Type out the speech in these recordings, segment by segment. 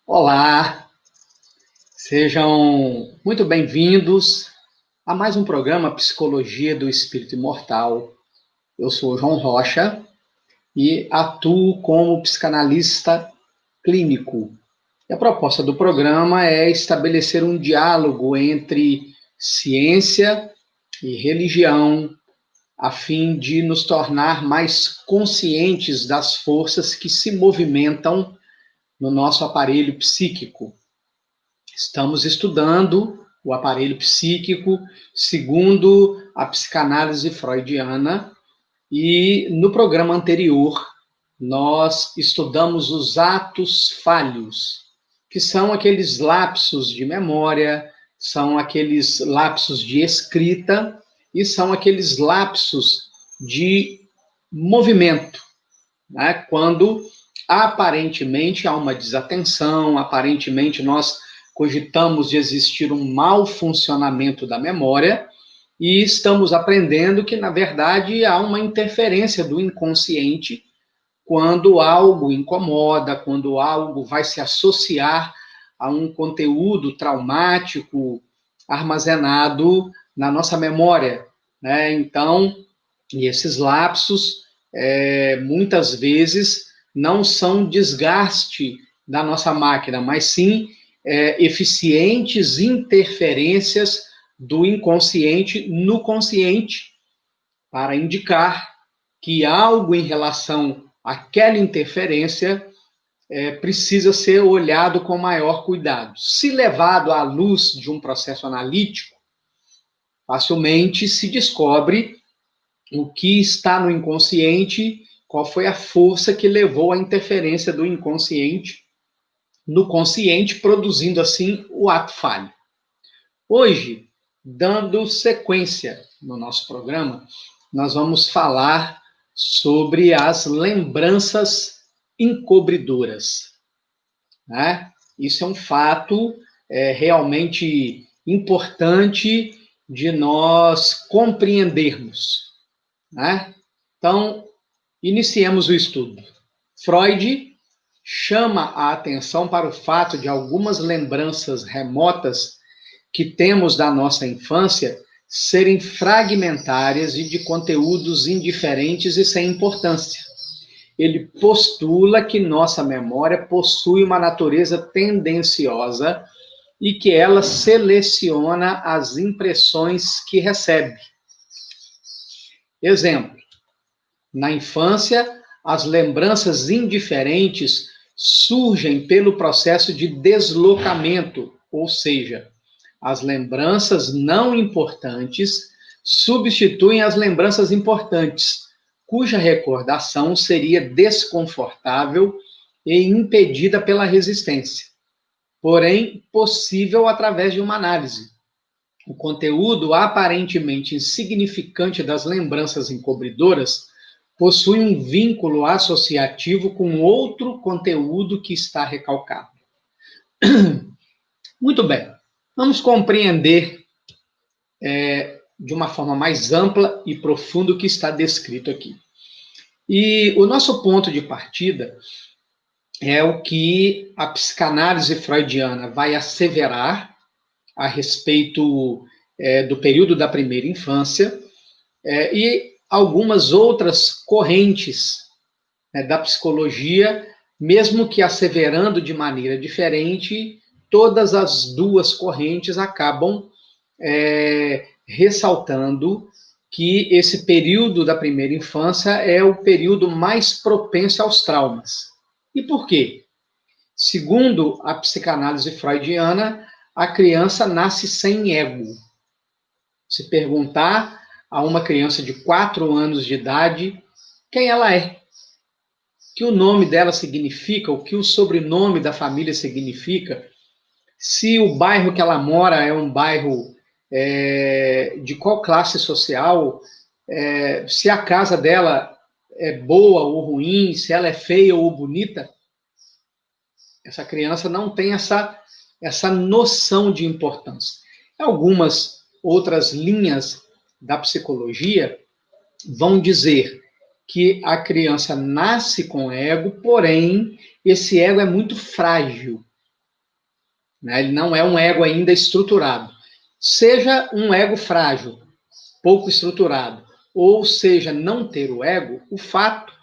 Olá, sejam muito bem-vindos a mais um programa Psicologia do Espírito Imortal. Eu sou João Rocha e atuo como psicanalista clínico. E a proposta do programa é estabelecer um diálogo entre ciência e religião, a fim de nos tornar mais conscientes das forças que se movimentam no nosso aparelho psíquico. Estamos estudando o aparelho psíquico segundo a psicanálise freudiana e no programa anterior nós estudamos os atos falhos, que são aqueles lapsos de memória, são aqueles lapsos de escrita e são aqueles lapsos de movimento, né? Quando aparentemente há uma desatenção, aparentemente nós cogitamos de existir um mau funcionamento da memória e estamos aprendendo que, na verdade, há uma interferência do inconsciente quando algo incomoda, quando algo vai se associar a um conteúdo traumático armazenado na nossa memória, né? Então, e esses lapsos, muitas vezes, não são desgaste da nossa máquina, mas sim eficientes interferências do inconsciente no consciente, para indicar que algo em relação àquela interferência precisa ser olhado com maior cuidado. Se levado à luz de um processo analítico, facilmente se descobre o que está no inconsciente, qual foi a força que levou à interferência do inconsciente no consciente, produzindo assim o ato falho. Hoje, dando sequência no nosso programa, nós vamos falar sobre as lembranças encobridoras, né? Isso é um fato realmente importante de nós compreendermos, né? Então, iniciemos o estudo. Freud chama a atenção para o fato de algumas lembranças remotas que temos da nossa infância serem fragmentárias e de conteúdos indiferentes e sem importância. Ele postula que nossa memória possui uma natureza tendenciosa e que ela seleciona as impressões que recebe. Exemplo: na infância, as lembranças indiferentes surgem pelo processo de deslocamento, ou seja, as lembranças não importantes substituem as lembranças importantes, cuja recordação seria desconfortável e impedida pela resistência, porém possível através de uma análise. O conteúdo aparentemente insignificante das lembranças encobridoras possui um vínculo associativo com outro conteúdo que está recalcado. Muito bem, vamos compreender de uma forma mais ampla e profunda o que está descrito aqui. E o nosso ponto de partida é o que a psicanálise freudiana vai asseverar a respeito do período da primeira infância e algumas outras correntes da psicologia, mesmo que asseverando de maneira diferente, todas as duas correntes acabam ressaltando que esse período da primeira infância é o período mais propenso aos traumas. E por quê? Segundo a psicanálise freudiana, a criança nasce sem ego. Se perguntar a uma criança de 4 anos de idade quem ela é, o que o nome dela significa, o que o sobrenome da família significa, se o bairro que ela mora é um bairro de qual classe social, se a casa dela é boa ou ruim, se ela é feia ou bonita, essa criança não tem essa noção de importância. Algumas outras linhas da psicologia vão dizer que a criança nasce com ego, porém, esse ego é muito frágil, né? Ele não é um ego ainda estruturado. Seja um ego frágil, pouco estruturado, ou seja, não ter o ego, o fato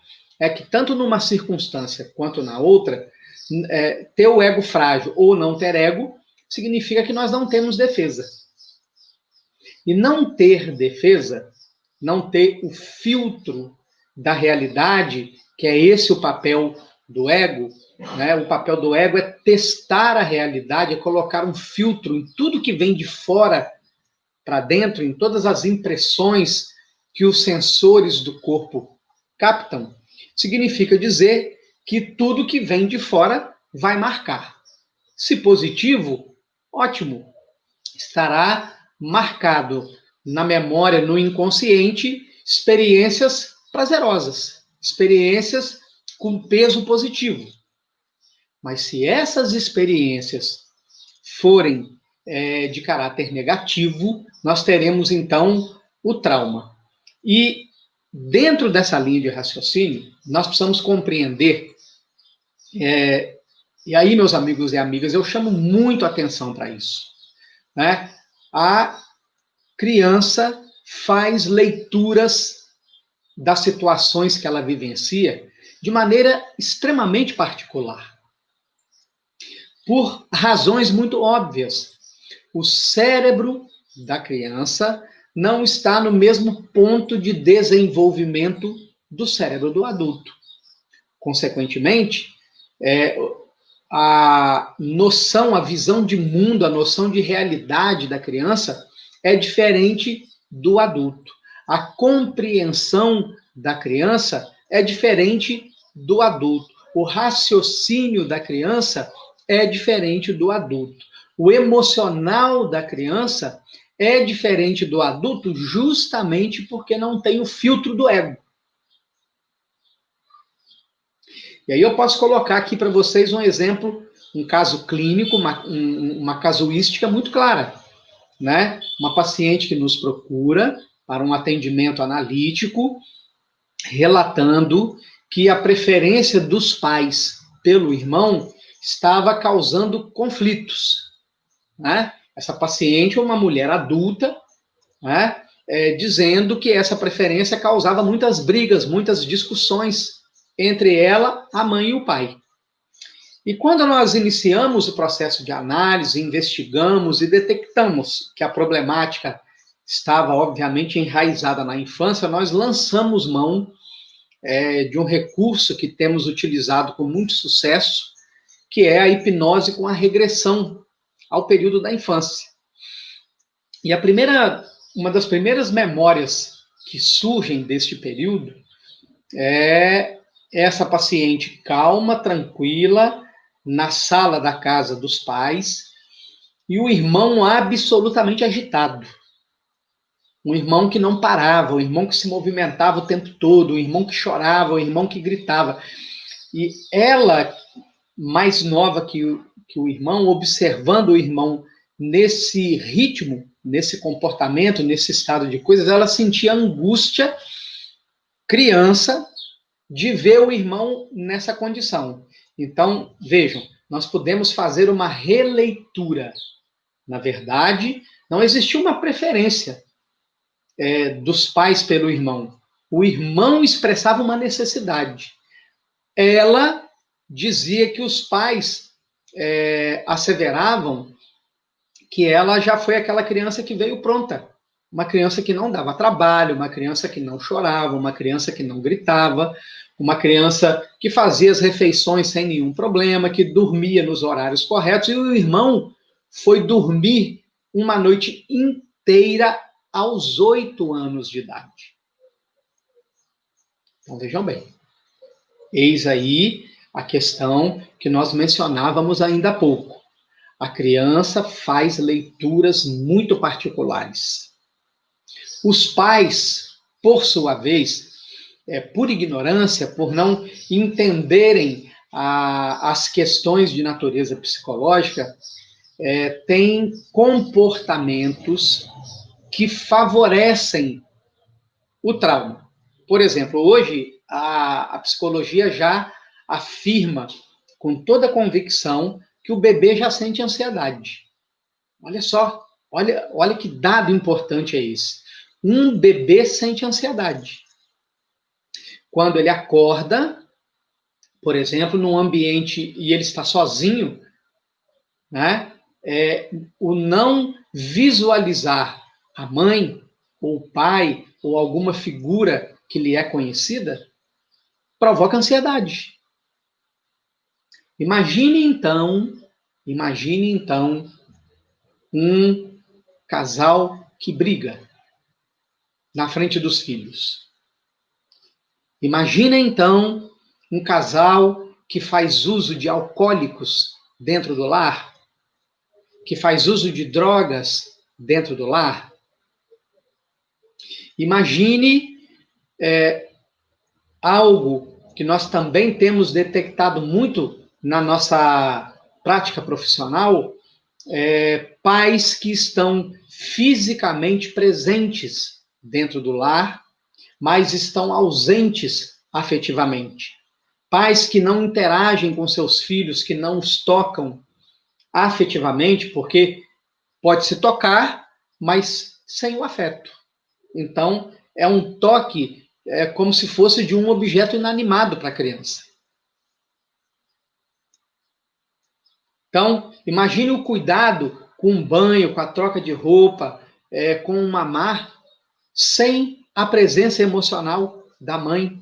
é que tanto numa circunstância quanto na outra, ter o ego frágil ou não ter ego, significa que nós não temos defesa. E não ter defesa, não ter o filtro da realidade, que é esse o papel do ego, né? O papel do ego é testar a realidade, é colocar um filtro em tudo que vem de fora para dentro, em todas as impressões que os sensores do corpo captam, significa dizer que tudo que vem de fora vai marcar. Se positivo, ótimo, estará marcado na memória, no inconsciente, experiências prazerosas, experiências com peso positivo. Mas se essas experiências forem de caráter negativo, nós teremos, então, o trauma. E, dentro dessa linha de raciocínio, nós precisamos compreender, e aí, meus amigos e amigas, eu chamo muito atenção para isso, né? A criança faz leituras das situações que ela vivencia de maneira extremamente particular, por razões muito óbvias. O cérebro da criança não está no mesmo ponto de desenvolvimento do cérebro do adulto. Consequentemente, a noção, a visão de mundo, a noção de realidade da criança é diferente do adulto. A compreensão da criança é diferente do adulto. O raciocínio da criança é diferente do adulto. O emocional da criança é diferente do adulto justamente porque não tem o filtro do ego. E aí eu posso colocar aqui para vocês um exemplo, um caso clínico, uma casuística muito clara, né? Uma paciente que nos procura para um atendimento analítico, relatando que a preferência dos pais pelo irmão estava causando conflitos, né? Essa paciente é uma mulher adulta, né? Dizendo que essa preferência causava muitas brigas, muitas discussões entre ela, a mãe e o pai. E quando nós iniciamos o processo de análise, investigamos e detectamos que a problemática estava, obviamente, enraizada na infância, nós lançamos mão de um recurso que temos utilizado com muito sucesso, que é a hipnose com a regressão ao período da infância. E uma das primeiras memórias que surgem deste período é essa paciente calma, tranquila, na sala da casa dos pais, e o irmão absolutamente agitado. Um irmão que não parava, um irmão que se movimentava o tempo todo, um irmão que chorava, um irmão que gritava. E ela, mais nova que o irmão, observando o irmão nesse ritmo, nesse comportamento, nesse estado de coisas, ela sentia angústia, criança, de ver o irmão nessa condição. Então, vejam, nós podemos fazer uma releitura. Na verdade, não existia uma preferência dos pais pelo irmão. O irmão expressava uma necessidade. Ela dizia que os pais asseveravam que ela já foi aquela criança que veio pronta. Uma criança que não dava trabalho, uma criança que não chorava, uma criança que não gritava, uma criança que fazia as refeições sem nenhum problema, que dormia nos horários corretos, e o irmão foi dormir uma noite inteira aos 8 anos de idade. Então, vejam bem. Eis aí a questão que nós mencionávamos ainda há pouco. A criança faz leituras muito particulares. Os pais, por sua vez, por ignorância, por não entenderem as questões de natureza psicológica, têm comportamentos que favorecem o trauma. Por exemplo, hoje a psicologia já afirma com toda convicção que o bebê já sente ansiedade. Olha só, olha que dado importante é esse. Um bebê sente ansiedade. Quando ele acorda, por exemplo, num ambiente e ele está sozinho, né? O não visualizar a mãe, ou o pai, ou alguma figura que lhe é conhecida, provoca ansiedade. Imagine então um casal que briga na frente dos filhos. Imagina então um casal que faz uso de alcoólicos dentro do lar, que faz uso de drogas dentro do lar. Imagine algo que nós também temos detectado muito na nossa prática profissional, pais que estão fisicamente presentes dentro do lar, mas estão ausentes afetivamente. Pais que não interagem com seus filhos, que não os tocam afetivamente, porque pode se tocar, mas sem o afeto. Então, é um toque como se fosse de um objeto inanimado para a criança. Então, imagine o cuidado com um banho, com a troca de roupa, com um mamar, sem a presença emocional da mãe,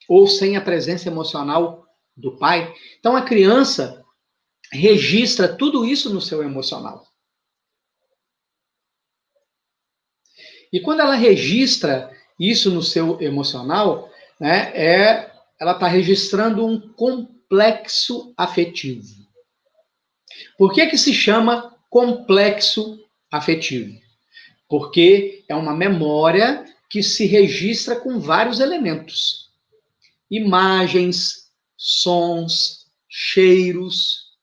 ou sem a presença emocional do pai. Então, a criança registra tudo isso no seu emocional. E quando ela registra isso no seu emocional, né, ela está registrando um complexo afetivo. Por que se chama complexo afetivo? Porque é uma memória que se registra com vários elementos. Imagens, sons, cheiros,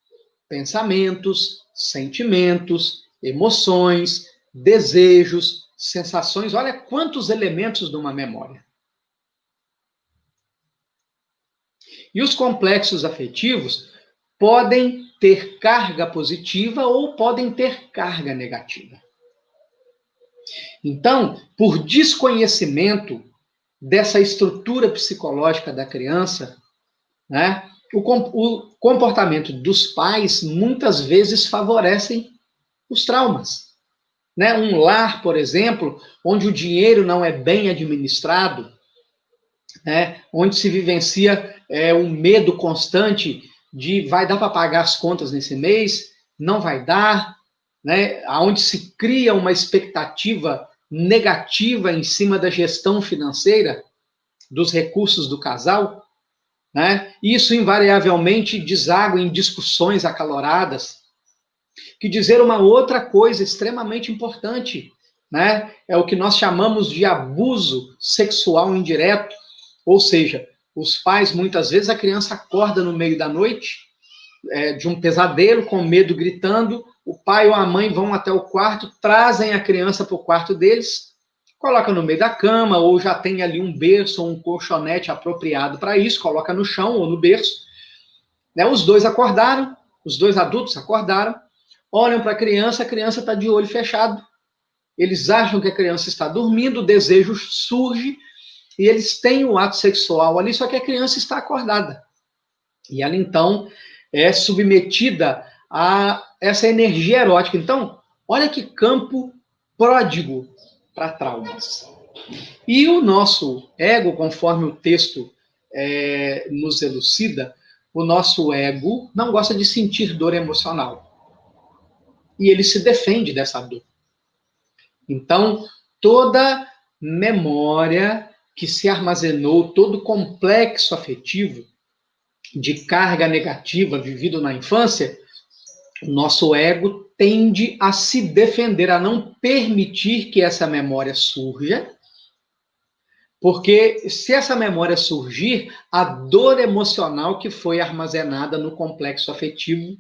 pensamentos, sentimentos, emoções, desejos, sensações. Olha quantos elementos de uma memória. E os complexos afetivos podem ter carga positiva ou podem ter carga negativa. Então, por desconhecimento dessa estrutura psicológica da criança, né, o comportamento dos pais muitas vezes favorecem os traumas. Né? Um lar, por exemplo, onde o dinheiro não é bem administrado, né? Onde se vivencia um medo constante de vai dar para pagar as contas nesse mês, não vai dar, né? Onde se cria uma expectativa negativa em cima da gestão financeira dos recursos do casal, né? Isso invariavelmente deságua em discussões acaloradas. Que dizer uma outra coisa extremamente importante, né? É o que nós chamamos de abuso sexual indireto, ou seja, os pais, muitas vezes, a criança acorda no meio da noite, de um pesadelo, com medo, gritando, o pai ou a mãe vão até o quarto, trazem a criança para o quarto deles, coloca no meio da cama, ou já tem ali um berço ou um colchonete apropriado para isso, coloca no chão ou no berço. Né? Os dois acordaram, os dois adultos acordaram, olham para a criança está de olho fechado, eles acham que a criança está dormindo, o desejo surge, e eles têm o ato sexual ali, só que a criança está acordada. E ela, então, é submetida a essa energia erótica. Então, olha que campo pródigo para traumas. E o nosso ego, conforme o texto nos elucida, o nosso ego não gosta de sentir dor emocional. E ele se defende dessa dor. Então, toda memória que se armazenou, todo complexo afetivo de carga negativa vivido na infância, o nosso ego tende a se defender, a não permitir que essa memória surja, porque se essa memória surgir, a dor emocional que foi armazenada no complexo afetivo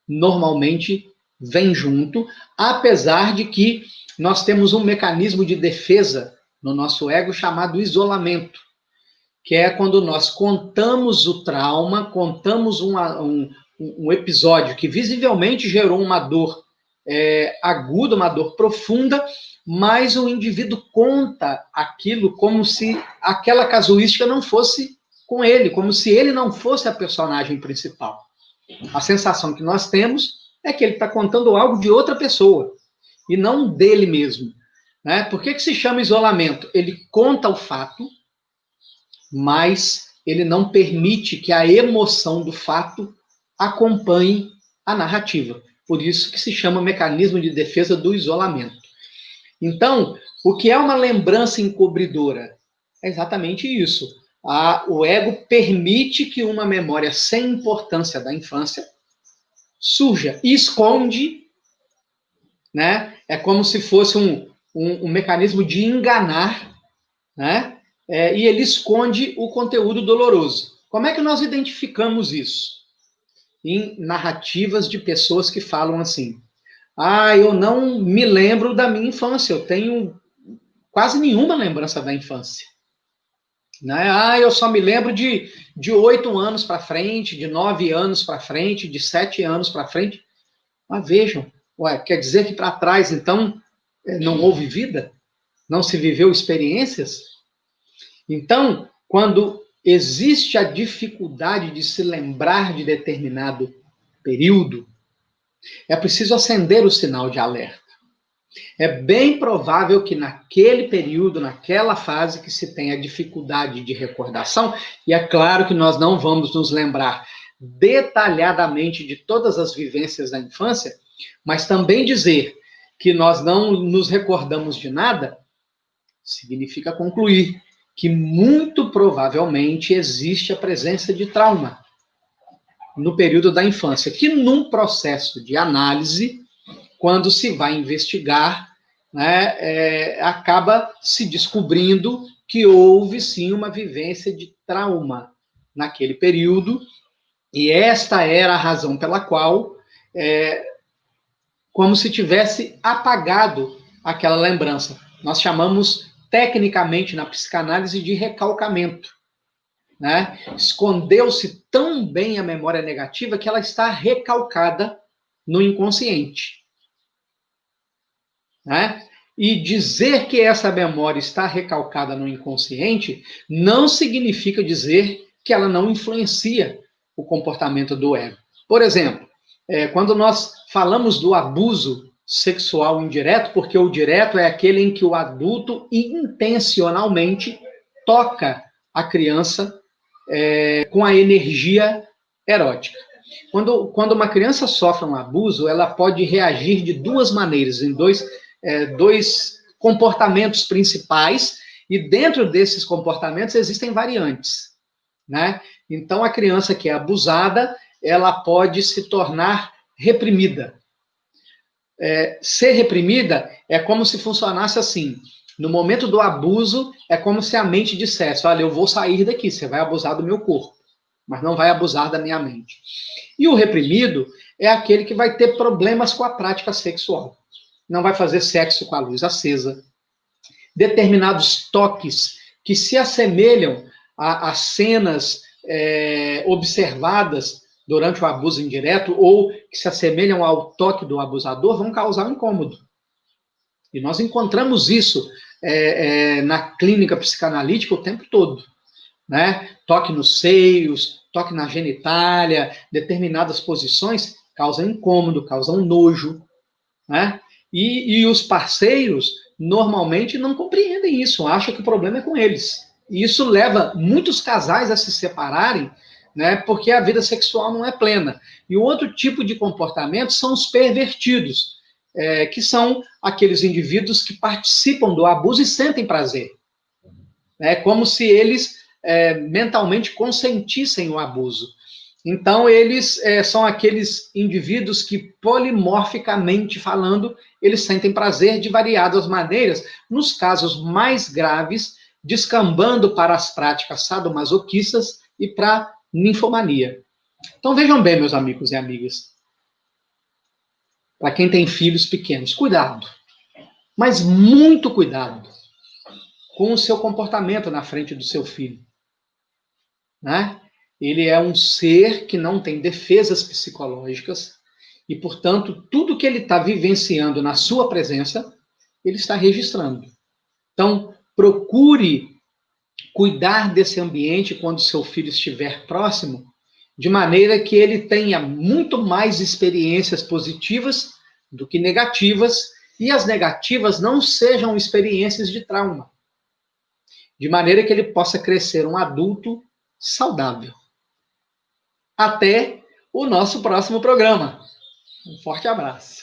normalmente vem junto, apesar de que nós temos um mecanismo de defesa no nosso ego chamado isolamento, que é quando nós contamos o trauma, contamos um episódio que visivelmente gerou uma dor aguda, uma dor profunda, mas o indivíduo conta aquilo como se aquela casuística não fosse com ele, como se ele não fosse a personagem principal. A sensação que nós temos é que ele está contando algo de outra pessoa, e não dele mesmo. Né? Por que se chama isolamento? Ele conta o fato, mas ele não permite que a emoção do fato acompanhe a narrativa. Por isso que se chama mecanismo de defesa do isolamento. Então, o que é uma lembrança encobridora? É exatamente isso. O ego permite que uma memória sem importância da infância surja e esconde, né? É como se fosse um mecanismo de enganar, né? E ele esconde o conteúdo doloroso. Como é que nós identificamos isso? Em narrativas de pessoas que falam assim: eu não me lembro da minha infância, eu tenho quase nenhuma lembrança da infância. Né? Eu só me lembro de 8 anos para frente, de 9 anos para frente, de 7 anos para frente. Mas vejam, quer dizer que para trás, então, não houve vida? Não se viveu experiências? Então, quando existe a dificuldade de se lembrar de determinado período, é preciso acender o sinal de alerta. É bem provável que naquele período, naquela fase que se tem a dificuldade de recordação, e é claro que nós não vamos nos lembrar detalhadamente de todas as vivências da infância, mas também dizer que nós não nos recordamos de nada, significa concluir que muito provavelmente existe a presença de trauma no período da infância, que num processo de análise, quando se vai investigar, né, acaba se descobrindo que houve sim uma vivência de trauma naquele período, e esta era a razão pela qual, como se tivesse apagado aquela lembrança. Nós chamamos tecnicamente na psicanálise de recalcamento. Né? Escondeu-se tão bem a memória negativa que ela está recalcada no inconsciente. Né? E dizer que essa memória está recalcada no inconsciente não significa dizer que ela não influencia o comportamento do ego. Por exemplo, quando nós falamos do abuso sexual indireto, porque o direto é aquele em que o adulto intencionalmente toca a criança com a energia erótica. Quando uma criança sofre um abuso, ela pode reagir de duas maneiras, em dois comportamentos principais, e dentro desses comportamentos existem variantes. Né? Então, a criança que é abusada, ela pode se tornar reprimida. Ser reprimida é como se funcionasse assim. No momento do abuso, é como se a mente dissesse: olha, eu vou sair daqui, você vai abusar do meu corpo, mas não vai abusar da minha mente. E o reprimido é aquele que vai ter problemas com a prática sexual. Não vai fazer sexo com a luz acesa. Determinados toques que se assemelham a cenas observadas durante o abuso indireto ou que se assemelham ao toque do abusador vão causar um incômodo. E nós encontramos isso na clínica psicanalítica o tempo todo. Né? Toque nos seios, toque na genitália, determinadas posições causam incômodo, causam nojo. Né? E os parceiros normalmente não compreendem isso, acham que o problema é com eles. E isso leva muitos casais a se separarem, né, porque a vida sexual não é plena. E o outro tipo de comportamento são os pervertidos, que são aqueles indivíduos que participam do abuso e sentem prazer. É como se eles mentalmente consentissem o abuso. Então, eles são aqueles indivíduos que, polimorficamente falando, eles sentem prazer de variadas maneiras, nos casos mais graves, descambando para as práticas sadomasoquistas e para ninfomania. Então, vejam bem, meus amigos e amigas, para quem tem filhos pequenos, cuidado. Mas muito cuidado com o seu comportamento na frente do seu filho, né? Ele é um ser que não tem defesas psicológicas e, portanto, tudo que ele está vivenciando na sua presença, ele está registrando. Então, procure cuidar desse ambiente quando seu filho estiver próximo, de maneira que ele tenha muito mais experiências positivas do que negativas, e as negativas não sejam experiências de trauma, de maneira que ele possa crescer um adulto saudável. Até o nosso próximo programa. Um forte abraço.